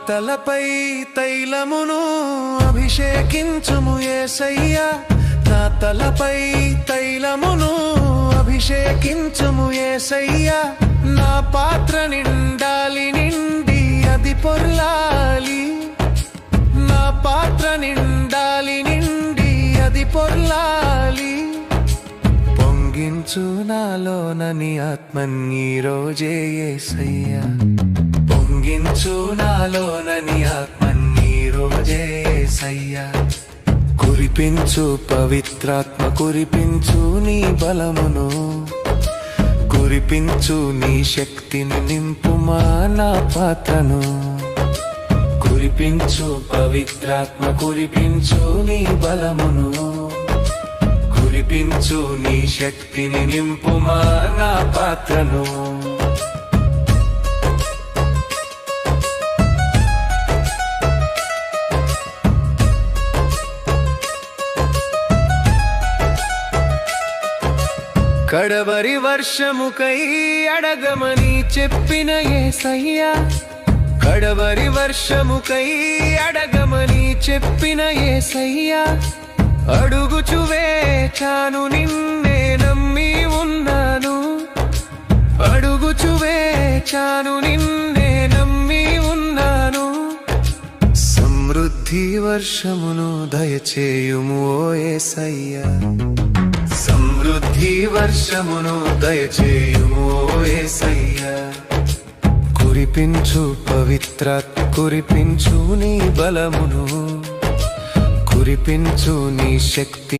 తలపై తైలమును అభిషేకించుము యేసయ్యా నా తలపై తైలమును అభిషేకించుము యేసయ్యా నా పాత్ర నిండాలి నిండి అది పొర్లాలి నా పాత్ర నిండాలి నిండి అది పొర్లాలి పొంగించు నాలోనని ఆత్మని రోజే యేసయ్యా పొంగించు నాలోనని ఆత్మని రోజే యేసయ్యా కురిపించు పవిత్రాత్మ కురిపించు నీ బలమును కురిపించు నీ శక్తిని నింపుమా నా పాత్రను కురిపించు పవిత్రాత్మ కురిపించు నీ బలమును కురిపించు నీ శక్తిని నింపుమా నా పాత్రను కడవరి వర్షముకై అడగమని చెప్పిన యేసయ్యా కడవరి వర్షముకై అడగమని చెప్పిన యేసయ్యా అడుగుచు వేచాను నిన్నే నమ్మి ఉన్నాను అడుగుచు వేచాను నిన్నే నమ్మి ఉన్నాను సమృద్ధి వర్షమును దయచేయుము ఓ యేసయ్యా సమృద్ధి వర్షమును దయచేయుము ఓ యేసయ్యా కురిపించు పవిత్రాత్మ కురిపించు నీ బలమును కురిపించు నీ శక్తి